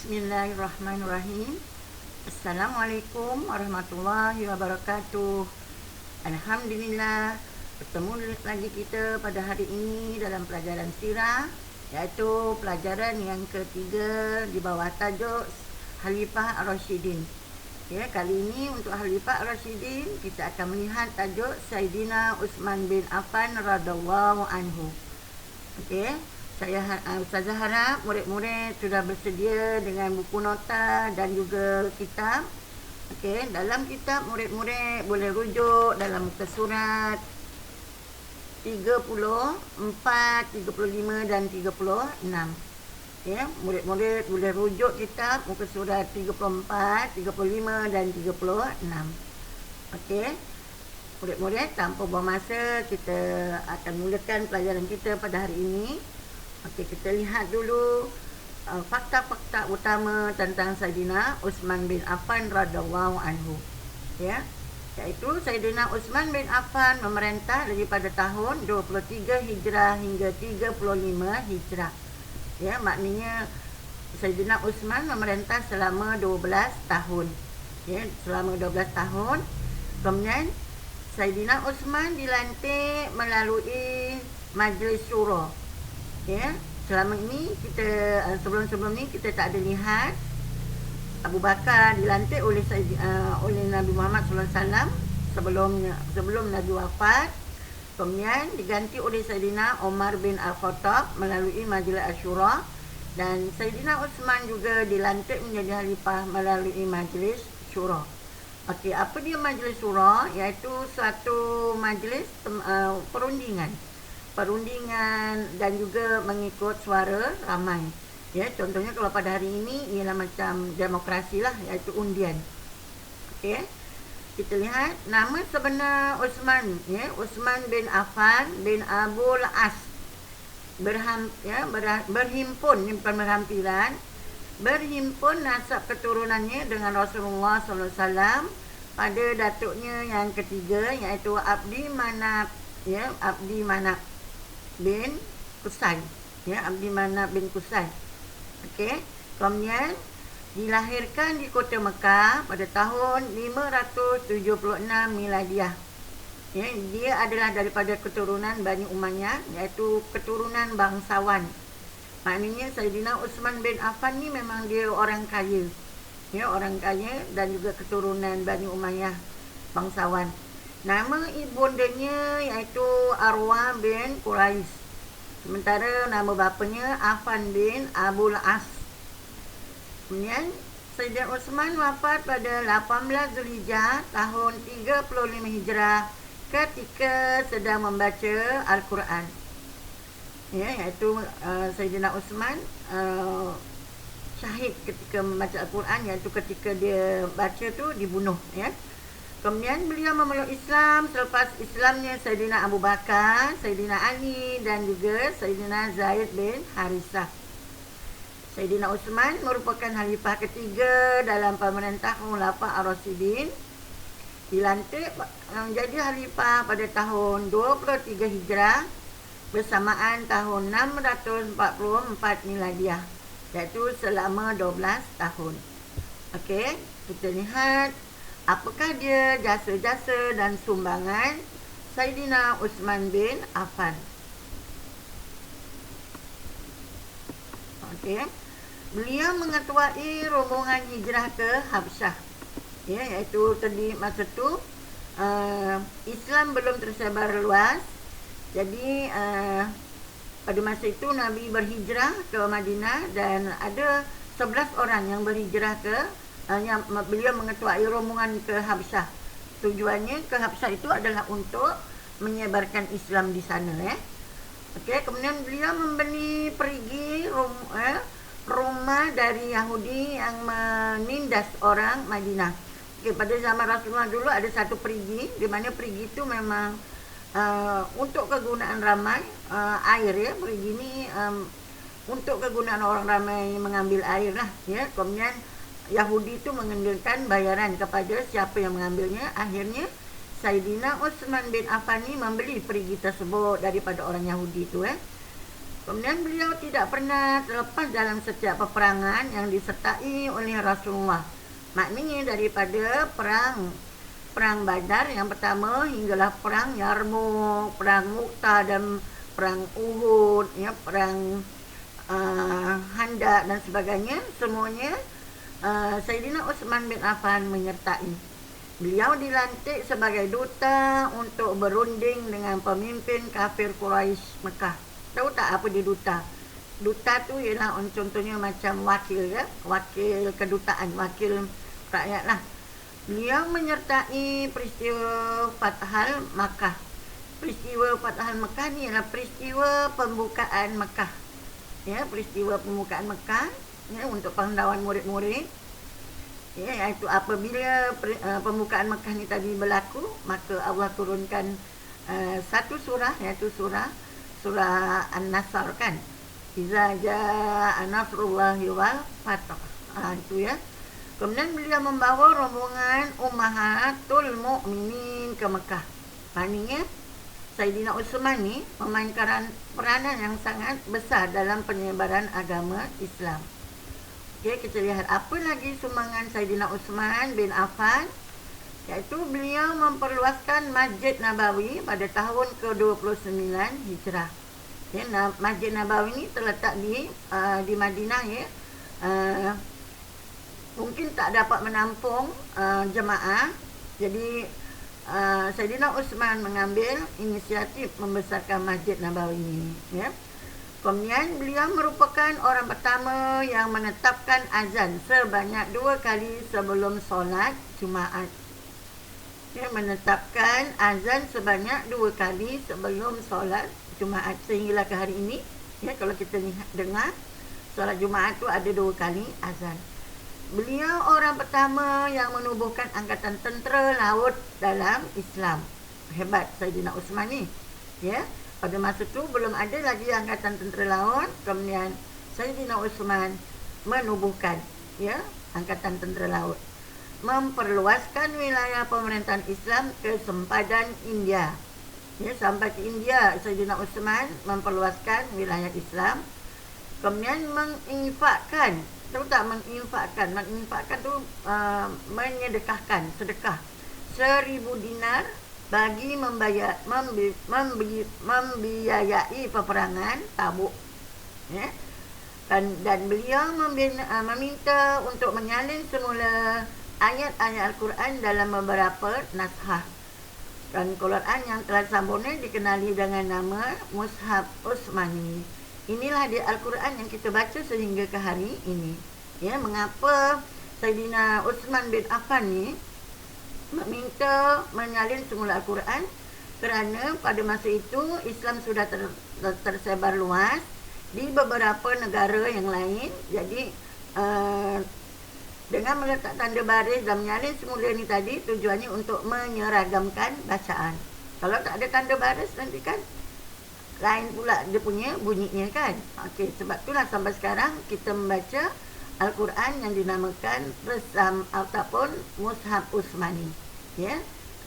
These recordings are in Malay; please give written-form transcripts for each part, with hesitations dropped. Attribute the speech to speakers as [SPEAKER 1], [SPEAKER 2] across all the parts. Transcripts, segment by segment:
[SPEAKER 1] Bismillahirrahmanirrahim. Assalamualaikum warahmatullahi wabarakatuh. Alhamdulillah, bertemu lagi kita pada hari ini dalam pelajaran sirah, iaitu pelajaran yang ketiga di bawah tajuk Khalifah Ar-Rasyidin. Ya, kali ini untuk Khalifah Ar-Rasyidin kita akan melihat tajuk Sayyidina Uthman bin Affan radhiyallahu anhu. Okey, Ustazah harap murid-murid sudah bersedia dengan buku nota dan juga kitab. Okey, dalam kitab murid-murid boleh rujuk dalam muka surat 34, 35 dan 36. Ya, murid-murid boleh rujuk kitab muka surat 34, 35 dan 36. Okey. Murid-murid, tanpa buang masa, kita akan mulakan pelajaran kita pada hari ini. Okey, kita lihat dulu fakta-fakta utama tentang Sayyidina Uthman bin Affan radhiyallahu anhu. Ya, iaitu Sayyidina Uthman bin Affan memerintah daripada tahun 23 Hijrah hingga 35 Hijrah. Ya, maknanya Sayyidina Uthman memerintah selama 12 tahun. Ya, selama 12 tahun. Kemudian Sayyidina Uthman dilantik melalui Majlis Syura. Ya, selama ini kita sebelum-sebelum ni kita tak ada lihat Abu Bakar dilantik oleh Nabi Muhammad SAW sebelum Nabi wafat. Kemudian diganti oleh Sayyidina Umar bin Al-Khattab melalui Majlis Asyura, dan Sayyidina Uthman juga dilantik menjadi khalifah melalui Majlis Syura. Okey, apa dia Majlis Syura? Iaitu suatu majlis perundingan dan juga mengikut suara ramai. Ya, contohnya kalau pada hari ini ialah macam demokrasi lah, iaitu undian. Okey, kita lihat nama sebenar Uthman, ya, Uthman bin Affan bin Abul As. Berhimpun, ini bukan berhampiran. Berhimpun nasab keturunannya dengan Rasulullah SAW pada datuknya yang ketiga, iaitu Abdi Manaf, ya, Abdi Manaf bin Qusay, ya, Abdi Manaf bin Qusay. Okey, kemudian dilahirkan di kota Mekah pada tahun 576 Miladiah. Ya, dia adalah daripada keturunan Bani Umayyah, iaitu keturunan bangsawan. Maknanya Sayyidina Uthman bin Affan ni memang dia orang kaya. Ya, orang kaya dan juga keturunan Bani Umayyah, bangsawan. Nama ibundanya iaitu Arwah bin Quraisy. Sementara nama bapanya Affan bin Abul As. Kemudian Sayyidina Uthman wafat pada 18 Zulhijjah tahun 35 Hijrah ketika sedang membaca Al-Quran. Ya, iaitu Sayyidina Uthman syahid ketika membaca Al-Quran, iaitu ketika dia baca tu dibunuh, ya. Kemudian beliau memeluk Islam selepas Islamnya Sayyidina Abu Bakar, Sayyidina Ali dan juga Sayyidina Zaid bin Harithah. Sayyidina Uthman merupakan khalifah ketiga dalam pemerintah Khulafah Ar-Rasyidin. Dilantik menjadi khalifah pada tahun 23 Hijrah bersamaan tahun 644 Miladiah, iaitu selama 12 tahun. Okey, kita lihat apakah dia jasa-jasa dan sumbangan Sayyidina Uthman bin Affan. Okey, beliau mengetuai rombongan hijrah ke Habsyah. Ya, iaitu tadi masa tu Islam belum tersebar luas. Jadi pada masa itu Nabi berhijrah ke Madinah dan ada 11 orang yang berhijrah yang beliau mengetuai rombongan ke Habsyah. Tujuannya ke Habsyah itu adalah untuk menyebarkan Islam di sana, ya. Okey, kemudian beliau membeli perigi rumah dari Yahudi yang menindas orang Madinah. Okey, pada zaman Rasulullah dulu ada satu perigi, di mana perigi itu memang untuk kegunaan ramai air, ya. Perigi ini untuk kegunaan orang ramai mengambil air lah, ya. Kemudian Yahudi itu mengenakan bayaran kepada siapa yang mengambilnya. Akhirnya Sayyidina Uthman bin Affan ni membeli perigi tersebut daripada orang Yahudi itu. Kemudian beliau tidak pernah terlepas dalam setiap peperangan yang disertai oleh Rasulullah. Maknanya daripada perang Badar yang pertama hinggalah perang Yarmouk, perang Mu'tah dan perang Uhud, ya, perang Handak dan sebagainya, semuanya Saidina Uthman bin Affan menyertai. Beliau dilantik sebagai duta untuk berunding dengan pemimpin kafir Quraisy Mekah. Tahu tak apa dia duta? Duta tu ialah contohnya macam wakil, ya, wakil kedutaan, wakil rakyat lah. Beliau menyertai peristiwa Fathal Makkah. Peristiwa Fathal Makkah ni ialah peristiwa pembukaan Makkah. Ya, peristiwa pembukaan Makkah, ya, untuk pengetahuan murid-murid. Ya, iaitu apabila pembukaan Makkah ni tadi berlaku, maka Allah turunkan satu surah, iaitu surah An-Nasr, kan. Iza jaa nasrullahi wal fath. Itu, ya. Kemudian beliau membawa rombongan Ummahatul Mukminin ke Mekah. Maknanya Saidina Uthman ni memainkan peranan yang sangat besar dalam penyebaran agama Islam. Okay, kita lihat apa lagi sumbangan Saidina Uthman bin Affan, iaitu beliau memperluaskan Masjid Nabawi pada tahun ke-29 Hijrah. Okay, Masjid Nabawi ni terletak di Madinah, ya. Mungkin tak dapat menampung jemaah. Jadi Saidina Uthman mengambil inisiatif membesarkan Masjid Nabawi ini, ya. Kemudian beliau merupakan orang pertama yang menetapkan azan sebanyak 2 kali sebelum solat Jumaat. Ya, menetapkan azan sebanyak 2 kali sebelum solat Jumaat sehinggalah ke hari ini. Ya, kalau kita dengar solat Jumaat tu ada 2 kali azan. Beliau orang pertama yang menubuhkan angkatan tentera laut dalam Islam. Hebat Saidina Uthman ni. Ya, pada masa tu belum ada lagi angkatan tentera laut. Kemudian Saidina Uthman menubuhkan, ya, angkatan tentera laut, memperluaskan wilayah pemerintahan Islam ke sempadan India. Ya, sampai ke India Saidina Uthman memperluaskan wilayah Islam. Kemudian menginfakkan, menginfakkan tu menyedekahkan sedekah 1000 dinar bagi membiayai peperangan Tabuk, ya. Dan beliau meminta untuk menyalin semula ayat-ayat Al-Quran dalam beberapa naskah. Dan Quran yang telah sempurna dikenali dengan nama Mushaf Utsmani. Inilah dia Al-Quran yang kita baca sehingga ke hari ini. Ya, mengapa Saidina Uthman bin Affan ni meminta menyalin semula Al-Quran? Kerana pada masa itu Islam sudah tersebar luas di beberapa negara yang lain. Jadi dengan meletak tanda baris dan menyalin semula ni tadi, tujuannya untuk menyeragamkan bacaan. Kalau tak ada tanda baris nanti kan lain pula dia punya bunyinya, kan. Okey, sebab itulah sampai sekarang kita membaca Al-Quran yang dinamakan Resam ataupun Mushaf Utsmani, ya,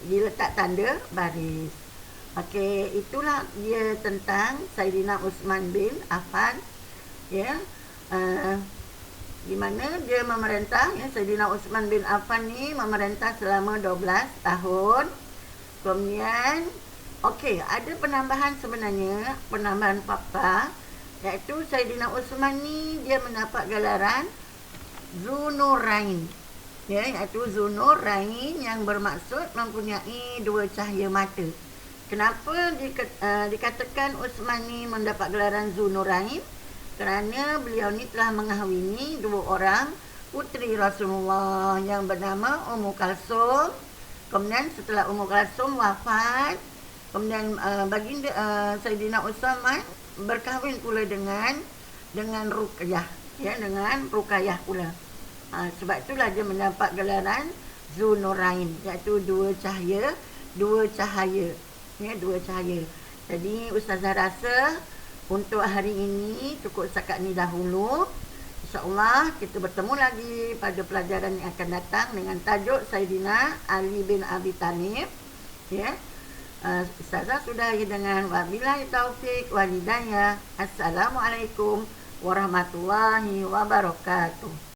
[SPEAKER 1] diletak tanda baris. Okey, itulah dia tentang Saidina Uthman bin Affan, ya. Di mana dia memerintah, ya, Saidina Uthman bin Affan ni memerintah selama 12 tahun. Kemudian okey, ada penambahan sebenarnya, penambahan fakta, iaitu Saidina Uthman ni dia mendapat gelaran Zunurain. Ya, iaitu Zunurain yang bermaksud mempunyai 2 cahaya mata. Kenapa dikatakan Uthman ni mendapat gelaran Zunurain? Kerana beliau ni telah mengahwini 2 orang puteri Rasulullah yang bernama Ummu Kalsum. Kemudian setelah Ummu Kalsum wafat, kemudian baginda Saidina Uthman berkahwin pula dengan Ruqayyah, ya, dengan Ruqayyah pula. Sebab itulah dia mendapat gelaran Zunurain, iaitu 2 cahaya, ya, 2 cahaya. Jadi Ustazah rasa untuk hari ini cukup setakat ni dahulu. InsyaAllah kita bertemu lagi pada pelajaran yang akan datang dengan tajuk Saidina Ali bin Abi Thalib, ya. Ustazah sudahi dengan wabillahi taufik wal hidayah. Assalamualaikum warahmatullahi wabarakatuh.